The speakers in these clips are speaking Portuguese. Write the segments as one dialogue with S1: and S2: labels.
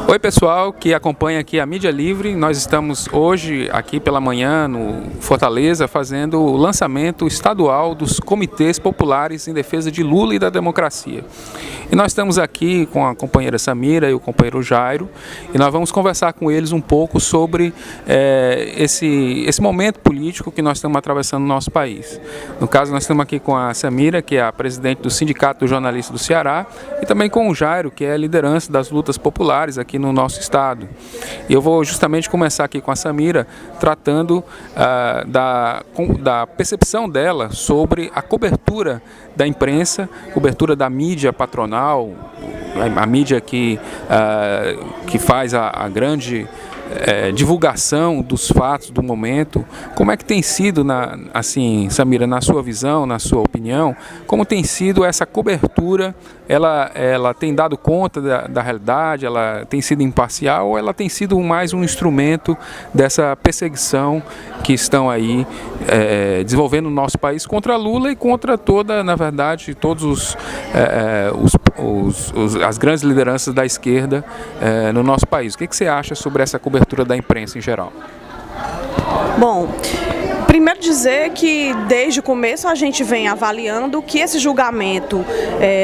S1: Oi pessoal que acompanha aqui a Mídia Livre, nós estamos hoje aqui pela manhã no Fortaleza fazendo o lançamento estadual dos Comitês Populares em Defesa de Lula e da Democracia. E nós estamos aqui com a companheira Samira e o companheiro Jairo e nós vamos conversar com eles um pouco sobre esse momento político que nós estamos atravessando no nosso país. No caso, nós estamos aqui com a Samira, que é a presidente do Sindicato dos Jornalistas do Ceará, e também com o Jairo, que é a liderança das lutas populares aqui no nosso estado. E eu vou justamente começar aqui com a Samira, tratando da percepção dela sobre a cobertura da imprensa, cobertura da mídia patronal, a mídia que faz a grande divulgação dos fatos do momento. Como é que tem sido, assim, Samira, na sua visão, na sua opinião, como tem sido essa cobertura? Ela tem dado conta da realidade, ela tem sido imparcial ou ela tem sido mais um instrumento dessa perseguição que estão aí desenvolvendo no nosso país contra Lula e contra na verdade, todos as grandes lideranças da esquerda no nosso país? O que você acha sobre essa cobertura da imprensa em geral?
S2: Bom, primeiro dizer que desde o começo a gente vem avaliando que esse julgamento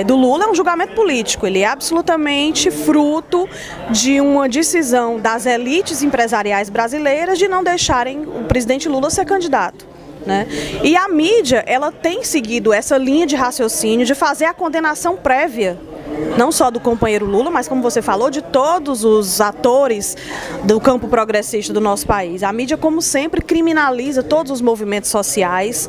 S2: do Lula é um julgamento político. Ele é absolutamente fruto de uma decisão das elites empresariais brasileiras de não deixarem o presidente Lula ser candidato, né? E a mídia, ela tem seguido essa linha de raciocínio de fazer a condenação prévia, não só do companheiro Lula, mas, como você falou, de todos os atores do campo progressista do nosso país. A mídia, como sempre, criminaliza todos os movimentos sociais,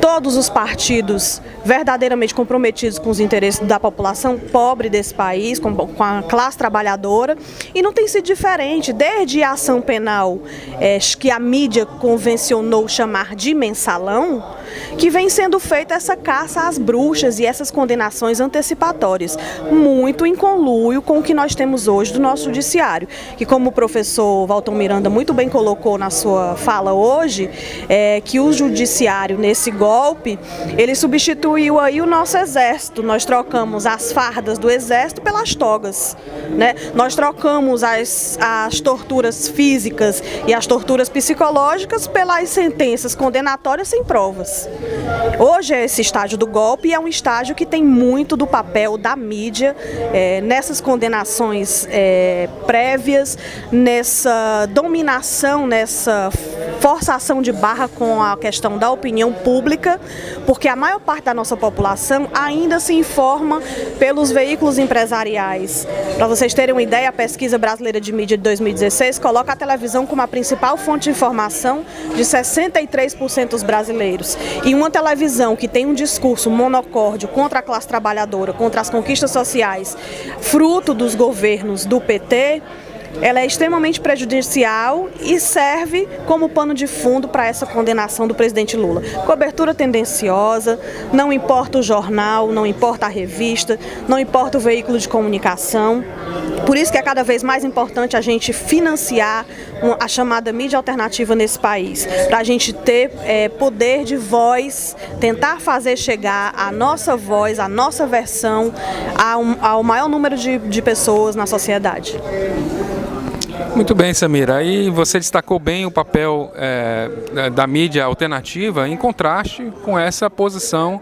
S2: todos os partidos verdadeiramente comprometidos com os interesses da população pobre desse país, com a classe trabalhadora, e não tem sido diferente, desde a ação penal que a mídia convencionou chamar de mensalão, que vem sendo feita essa caça às bruxas e essas condenações antecipatórias, muito em conluio com o que nós temos hoje do nosso judiciário, que, como o professor Walton Miranda muito bem colocou na sua fala hoje, que o judiciário, nesse golpe, ele substituiu aí o nosso exército. Nós trocamos as fardas do exército pelas togas, né? Nós trocamos as torturas físicas e as torturas psicológicas pelas sentenças condenatórias sem provas. Hoje é esse estágio do golpe e é um estágio que tem muito do papel da mídia nessas condenações prévias, nessa dominação, nessa forçação de barra com a questão da opinião pública, porque a maior parte da nossa população ainda se informa pelos veículos empresariais. Para vocês terem uma ideia, a Pesquisa Brasileira de Mídia de 2016 coloca a televisão como a principal fonte de informação de 63% dos brasileiros. E uma televisão que tem um discurso monocórdio contra a classe trabalhadora, contra as conquistas sociais, fruto dos governos do PT, ela é extremamente prejudicial e serve como pano de fundo para essa condenação do presidente Lula. Cobertura tendenciosa, não importa o jornal, não importa a revista, não importa o veículo de comunicação. Por isso que é cada vez mais importante a gente financiar a chamada mídia alternativa nesse país, para a gente ter poder de tentar fazer chegar a nossa voz, a nossa versão ao maior número de pessoas na sociedade.
S1: Muito bem, Samira. Aí você destacou bem o papel da mídia alternativa em contraste com essa posição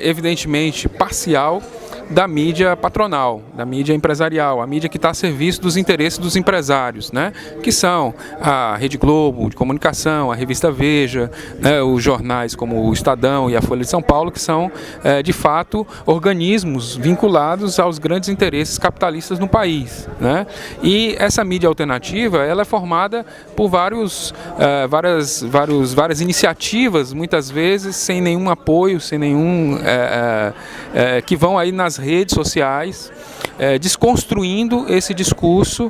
S1: evidentemente parcial da mídia patronal, da mídia empresarial, a mídia que está a serviço dos interesses dos empresários, né? Que são a Rede Globo de comunicação, a revista Veja, né? Os jornais como o Estadão e a Folha de São Paulo, que são, de fato, organismos vinculados aos grandes interesses capitalistas no país, né? E essa mídia alternativa, ela é formada por várias iniciativas, muitas vezes sem nenhum apoio, sem nenhum que vão aí nas redes sociais, desconstruindo esse discurso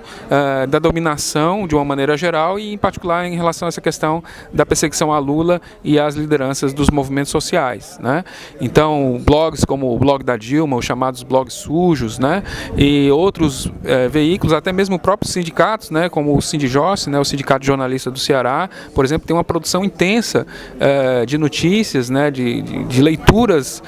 S1: da dominação de uma maneira geral e, em particular, em relação a essa questão da perseguição a Lula e às lideranças dos movimentos sociais, né? Então, blogs como o blog da Dilma, os chamados blogs sujos, né? E outros veículos, até mesmo próprios sindicatos, né? Como o Sindijorce, né? O Sindicato de Jornalistas do Ceará, por exemplo, tem uma produção intensa de notícias, né? De leituras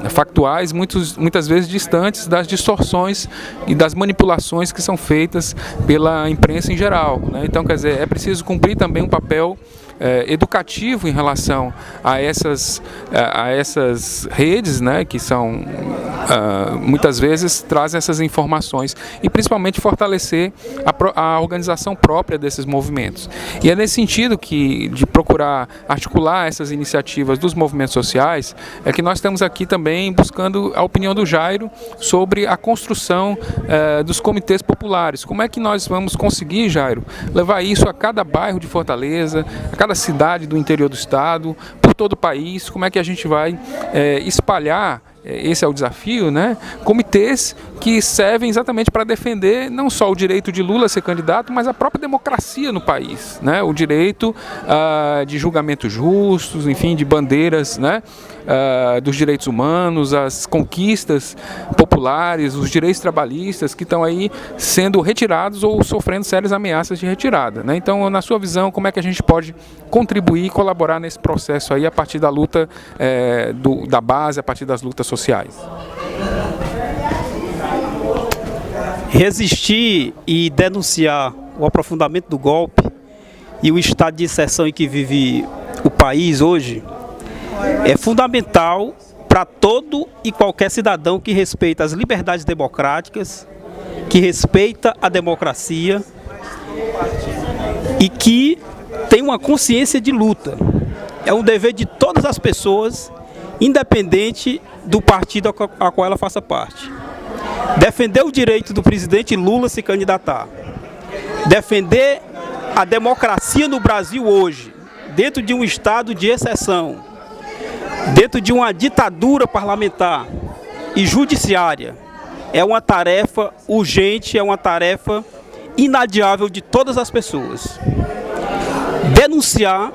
S1: factuais, muitas vezes distantes das discussões distorções e das manipulações que são feitas pela imprensa em geral, né? Então, quer dizer, é preciso cumprir também um papel educativo em relação a essas redes, né, que são muitas vezes trazem essas informações, e principalmente fortalecer a organização própria desses movimentos. E é nesse sentido que, de procurar articular essas iniciativas dos movimentos sociais, é que nós estamos aqui também buscando a opinião do Jairo sobre a construção dos comitês populares. Como é que nós vamos conseguir, Jairo, levar isso a cada bairro de Fortaleza, a cada cidade do interior do estado, por todo o país? Como é que a gente vai espalhar, esse é o desafio, né? Comitês que servem exatamente para defender não só o direito de Lula a ser candidato, mas a própria democracia no país, né? O direito de julgamentos justos, enfim, de bandeiras, né? Dos direitos humanos, as conquistas populares, os direitos trabalhistas que estão aí sendo retirados ou sofrendo sérias ameaças de retirada, né? Então, na sua visão, como é que a gente pode contribuir e colaborar nesse processo aí a partir da luta da base, a partir das lutas sociais?
S3: Resistir e denunciar o aprofundamento do golpe e o estado de exceção em que vive o país hoje é fundamental para todo e qualquer cidadão que respeita as liberdades democráticas, que respeita a democracia e que tem uma consciência de luta. É um dever de todas as pessoas, independente do partido a qual ela faça parte. Defender o direito do presidente Lula se candidatar. Defender a democracia no Brasil hoje, dentro de um estado de exceção, dentro de uma ditadura parlamentar e judiciária, é uma tarefa urgente, é uma tarefa inadiável de todas as pessoas. Denunciar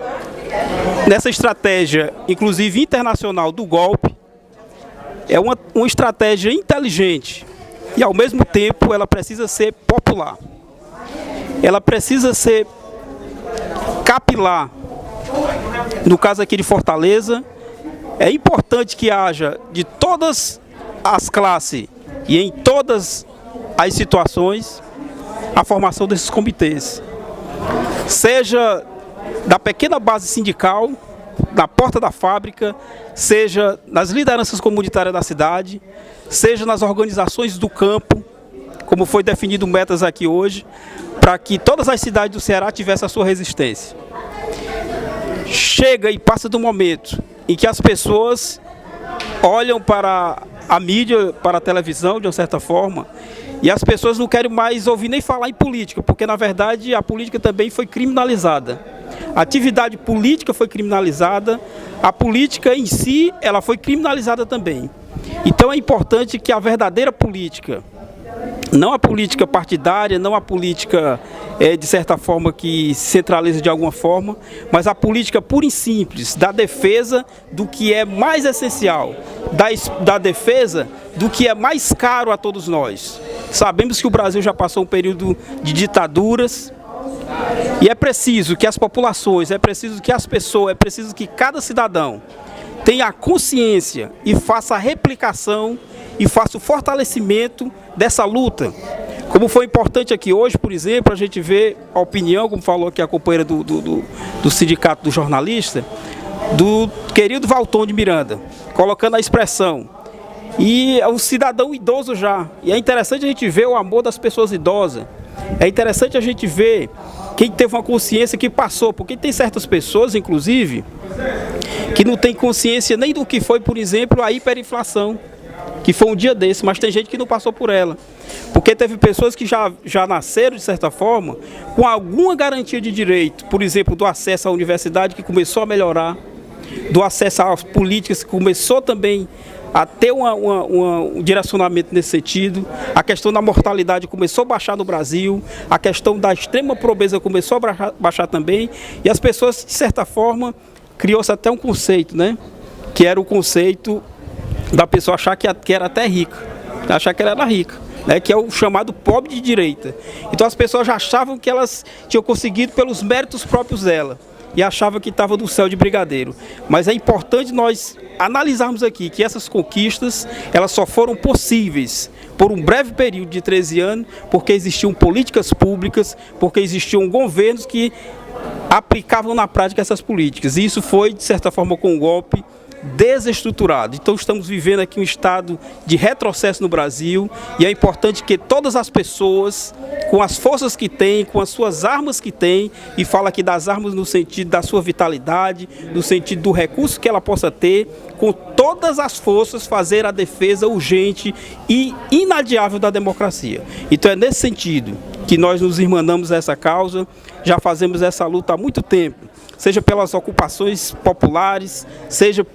S3: nessa estratégia, inclusive internacional, do golpe, é uma estratégia inteligente e, ao mesmo tempo, ela precisa ser popular. Ela precisa ser capilar. No caso aqui de Fortaleza, é importante que haja de todas as classes e em todas as situações a formação desses comitês. Seja da pequena base sindical, da porta da fábrica, seja nas lideranças comunitárias da cidade, seja nas organizações do campo, como foi definido metas aqui hoje, para que todas as cidades do Ceará tivessem a sua resistência. Chega e passa do momento em que as pessoas olham para a mídia, para a televisão, de uma certa forma, e as pessoas não querem mais ouvir nem falar em política, porque, na verdade, a política também foi criminalizada. A atividade política foi criminalizada, a política em si, ela foi criminalizada também. Então é importante que a verdadeira política, não a política partidária, não a política, de certa forma, que se centraliza de alguma forma, mas a política pura e simples, da defesa do que é mais essencial, da defesa do que é mais caro a todos nós. Sabemos que o Brasil já passou um período de ditaduras, e é preciso que as populações, é preciso que as pessoas, é preciso que cada cidadão tenha a consciência e faça a replicação e faça o fortalecimento dessa luta. Como foi importante aqui hoje, por exemplo, a gente vê a opinião, como falou aqui a companheira do Sindicato do Jornalista, do querido Valton de Miranda, colocando a expressão. E é um cidadão idoso já. E é interessante a gente ver o amor das pessoas idosas. É interessante a gente ver quem teve uma consciência que passou, porque tem certas pessoas, inclusive, que não tem consciência nem do que foi, por exemplo, a hiperinflação, que foi um dia desse, mas tem gente que não passou por ela. Porque teve pessoas que já nasceram, de certa forma, com alguma garantia de direito, por exemplo, do acesso à universidade, que começou a melhorar, do acesso às políticas, que começou também a ter um direcionamento nesse sentido. A questão da mortalidade começou a baixar no Brasil, a questão da extrema pobreza começou a baixar também, e as pessoas, de certa forma, criou-se até um conceito, né? Que era o conceito da pessoa achar que era até rica, achar que ela era rica, né? Que é o chamado pobre de direita. Então as pessoas já achavam que elas tinham conseguido pelos méritos próprios dela. e achava que estava no céu de brigadeiro. Mas é importante nós analisarmos aqui que essas conquistas, elas só foram possíveis por um breve período de 13 anos, porque existiam políticas públicas, porque existiam governos que aplicavam na prática essas políticas. E isso foi, de certa forma, com um golpe desestruturado. Então estamos vivendo aqui um estado de retrocesso no Brasil e é importante que todas as pessoas, com as forças que têm, com as suas armas que têm, e fala aqui das armas no sentido da sua vitalidade, no sentido do recurso que ela possa ter, com todas as forças fazer a defesa urgente e inadiável da democracia. Então é nesse sentido que nós nos irmanamos a essa causa, já fazemos essa luta há muito tempo, seja pelas ocupações populares, seja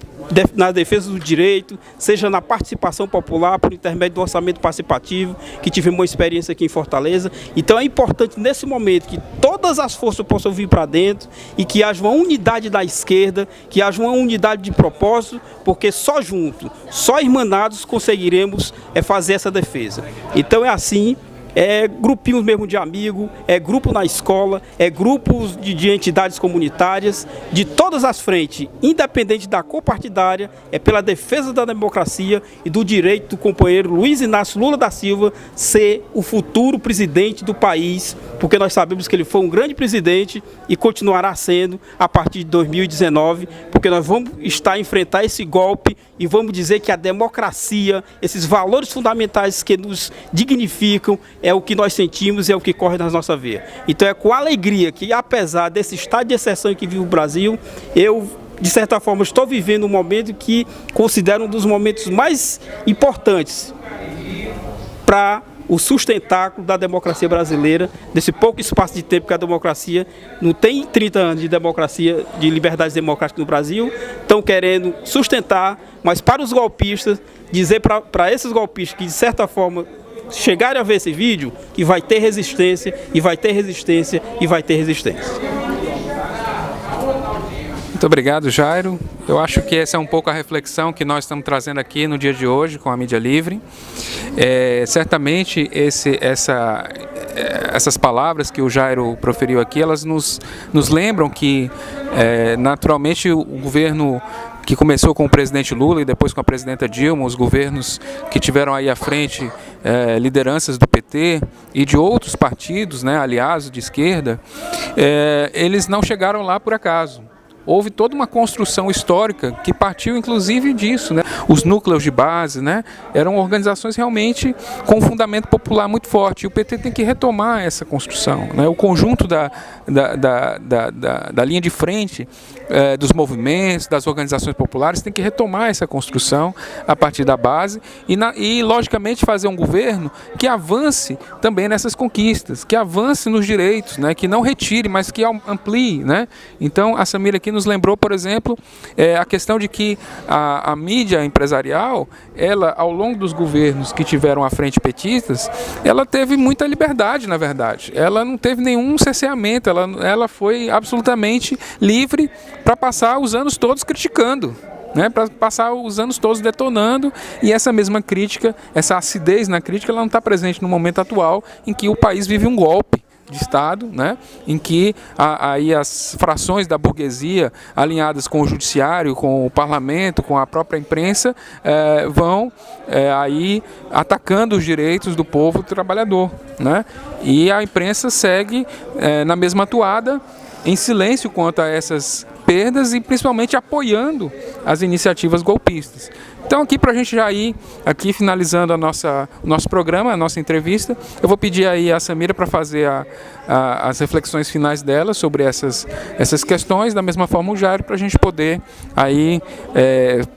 S3: na defesa do direito, seja na participação popular, por intermédio do orçamento participativo, que tivemos uma experiência aqui em Fortaleza. Então é importante nesse momento que todas as forças possam vir para dentro e que haja uma unidade da esquerda, que haja uma unidade de propósito, porque só juntos, só irmanados conseguiremos fazer essa defesa. Então é assim. É grupinhos mesmo de amigos, é grupo na escola, é grupos de entidades comunitárias, de todas as frentes, independente da cor partidária, é pela defesa da democracia e do direito do companheiro Luiz Inácio Lula da Silva ser o futuro presidente do país, porque nós sabemos que ele foi um grande presidente e continuará sendo a partir de 2019, porque nós vamos estar a enfrentar esse golpe e vamos dizer que a democracia, esses valores fundamentais que nos dignificam, é o que nós sentimos e é o que corre nas nossas veias. Então é com alegria que, apesar desse estado de exceção em que vive o Brasil, eu, de certa forma, estou vivendo um momento que considero um dos momentos mais importantes para o sustentáculo da democracia brasileira, desse pouco espaço de tempo que a democracia não tem 30 anos de democracia, de liberdades democráticas no Brasil, estão querendo sustentar, mas para os golpistas, dizer para esses golpistas que, de certa forma, chegarem a ver esse vídeo, que vai ter resistência, e vai ter resistência, e vai ter resistência.
S1: Muito obrigado, Jairo. Eu acho que essa é um pouco a reflexão que nós estamos trazendo aqui no dia de hoje com a Mídia Livre. Certamente essas palavras que o Jairo proferiu aqui, elas nos lembram que naturalmente o governo que começou com o presidente Lula e depois com a presidenta Dilma, os governos que tiveram aí à frente lideranças do PT e de outros partidos, né, aliados de esquerda, eles não chegaram lá por acaso. Houve toda uma construção histórica que partiu inclusive disso, né? Os núcleos de base, né, eram organizações realmente com um fundamento popular muito forte. E o PT tem que retomar essa construção, né? O conjunto da linha de frente dos movimentos, das organizações populares, tem que retomar essa construção a partir da base e logicamente, fazer um governo que avance também nessas conquistas, que avance nos direitos, né? Que não retire, mas que amplie, né? Então, a Samira aqui nos lembrou, por exemplo, a questão de que a mídia empresarial, ela, ao longo dos governos que tiveram à frente petistas, ela teve muita liberdade, na verdade. Ela não teve nenhum cerceamento, ela foi absolutamente livre para passar os anos todos criticando, né, para passar os anos todos detonando, e essa mesma crítica, essa acidez na crítica, ela não está presente no momento atual em que o país vive um golpe de Estado, né, em que aí as frações da burguesia alinhadas com o judiciário, com o parlamento, com a própria imprensa, vão aí atacando os direitos do povo trabalhador, né, e a imprensa segue na mesma atoada, em silêncio quanto a essas perdas e principalmente apoiando as iniciativas golpistas. Então, aqui para a gente já ir aqui finalizando o nosso programa, a nossa entrevista, eu vou pedir aí a Samira para fazer as reflexões finais dela sobre essas questões, da mesma forma o Jairo, para a gente poder aí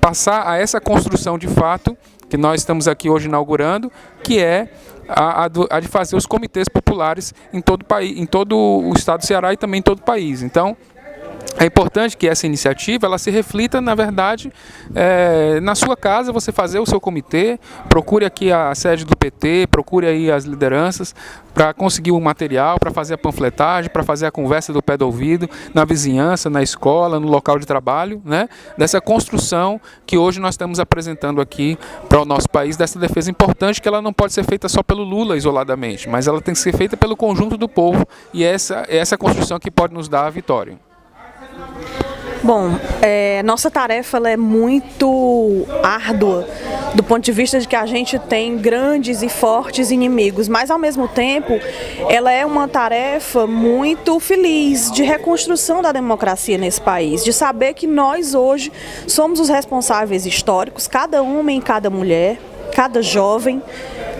S1: passar a essa construção de fato que nós estamos aqui hoje inaugurando, que é a de fazer os comitês populares em todo o país, em todo o estado do Ceará e também em todo o país. Então, é importante que essa iniciativa ela se reflita, na verdade, na sua casa, você fazer o seu comitê, procure aqui a sede do PT, procure aí as lideranças para conseguir o material, para fazer a panfletagem, para fazer a conversa do pé do ouvido, na vizinhança, na escola, no local de trabalho, né? Dessa construção que hoje nós estamos apresentando aqui para o nosso país, dessa defesa importante, que ela não pode ser feita só pelo Lula isoladamente, mas ela tem que ser feita pelo conjunto do povo, e essa é essa construção que pode nos dar a vitória.
S2: Bom, nossa tarefa ela é muito árdua do ponto de vista de que a gente tem grandes e fortes inimigos, mas ao mesmo tempo ela é uma tarefa muito feliz de reconstrução da democracia nesse país, de saber que nós hoje somos os responsáveis históricos, cada homem, cada mulher, cada jovem,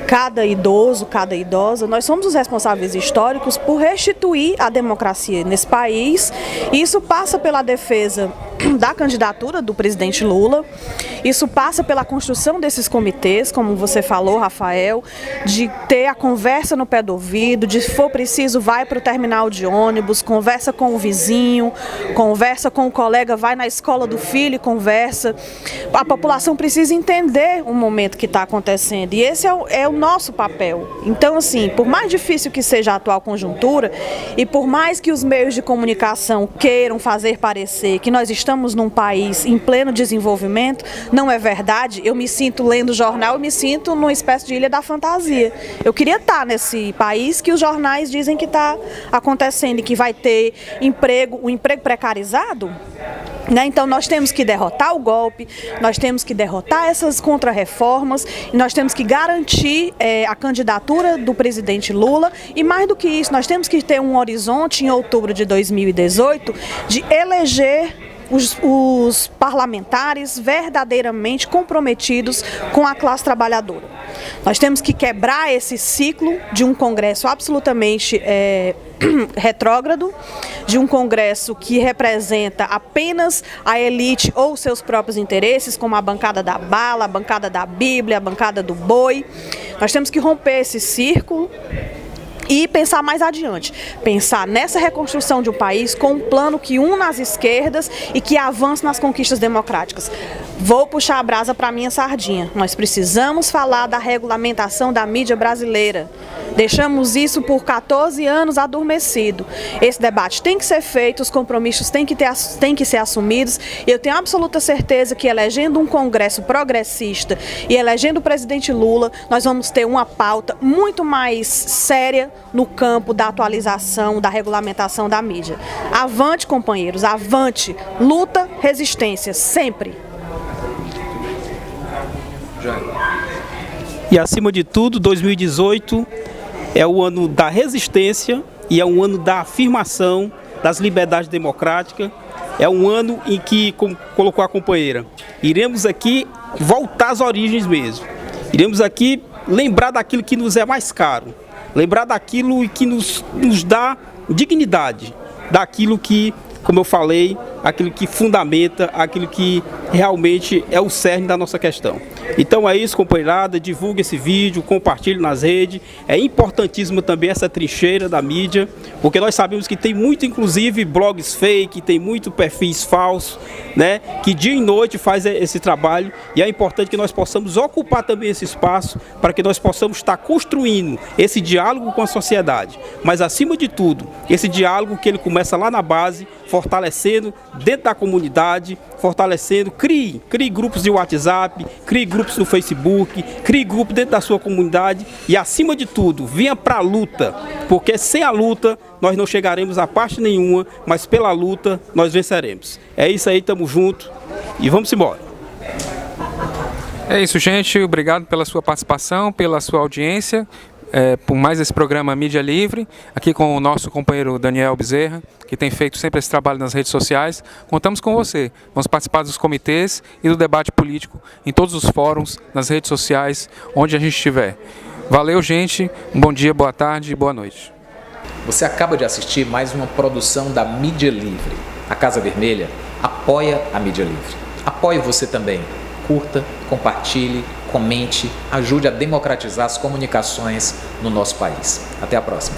S2: cada idoso, cada idosa, nós somos os responsáveis históricos por restituir a democracia nesse país. Isso passa pela defesa da candidatura do presidente Lula, isso passa pela construção desses comitês, como você falou, Rafael, de ter a conversa no pé do ouvido, de se for preciso vai para o terminal de ônibus, conversa com o vizinho, conversa com o colega, vai na escola do filho e conversa. A população precisa entender o momento que está acontecendo e esse é o nosso papel. Então, assim, por mais difícil que seja a atual conjuntura e por mais que os meios de comunicação queiram fazer parecer que nós estamos num país em pleno desenvolvimento, não é verdade. Eu me sinto lendo jornal, eu me sinto numa espécie de ilha da fantasia. Eu queria estar nesse país que os jornais dizem que está acontecendo e que vai ter emprego, o emprego precarizado. Então nós temos que derrotar o golpe, nós temos que derrotar essas contrarreformas, nós temos que garantir a candidatura do presidente Lula e mais do que isso, nós temos que ter um horizonte em outubro de 2018 de eleger os parlamentares verdadeiramente comprometidos com a classe trabalhadora. Nós temos que quebrar esse ciclo de um Congresso absolutamente retrógrado, de um Congresso que representa apenas a elite ou seus próprios interesses, como a bancada da bala, a bancada da Bíblia, a bancada do boi. Nós temos que romper esse círculo e pensar mais adiante, pensar nessa reconstrução de um país com um plano que una as esquerdas e que avance nas conquistas democráticas. Vou puxar a brasa para a minha sardinha. Nós precisamos falar da regulamentação da mídia brasileira. Deixamos isso por 14 anos adormecido. Esse debate tem que ser feito, os compromissos têm que ser assumidos. Eu tenho absoluta certeza que elegendo um Congresso progressista e elegendo o presidente Lula, nós vamos ter uma pauta muito mais séria no campo da atualização, da regulamentação da mídia. Avante, companheiros, avante, luta, resistência, sempre.
S3: E acima de tudo, 2018 é o ano da resistência e é um ano da afirmação das liberdades democráticas. É um ano em que, como colocou a companheira, iremos aqui voltar às origens mesmo. Iremos aqui lembrar daquilo que nos é mais caro, lembrar daquilo que nos dá dignidade, daquilo que, como eu falei, aquilo que fundamenta, aquilo que realmente é o cerne da nossa questão. Então é isso, companheirada, divulgue esse vídeo, compartilhe nas redes. É importantíssimo também essa trincheira da mídia, porque nós sabemos que tem muito, inclusive, blogs fake, tem muito perfis falsos, né, que dia e noite faz esse trabalho, e é importante que nós possamos ocupar também esse espaço para que nós possamos estar construindo esse diálogo com a sociedade. Mas, acima de tudo, esse diálogo que ele começa lá na base, fortalecendo dentro da comunidade, fortalecendo, crie grupos de WhatsApp, crie grupos no Facebook, crie grupos dentro da sua comunidade e, acima de tudo, venha para a luta, porque sem a luta nós não chegaremos a parte nenhuma, mas pela luta nós venceremos. É isso aí, tamo junto e vamos embora.
S1: É isso, gente. Obrigado pela sua participação, pela sua audiência. Por mais esse programa Mídia Livre, aqui com o nosso companheiro Daniel Bezerra, que tem feito sempre esse trabalho nas redes sociais. Contamos com você. Vamos participar dos comitês e do debate político em todos os fóruns, nas redes sociais, onde a gente estiver. Valeu, gente. Um bom dia, boa tarde e boa noite.
S4: Você acaba de assistir mais uma produção da Mídia Livre. A Casa Vermelha apoia a Mídia Livre. Apoie você também. Curta, compartilhe, comente, ajude a democratizar as comunicações no nosso país. Até a próxima.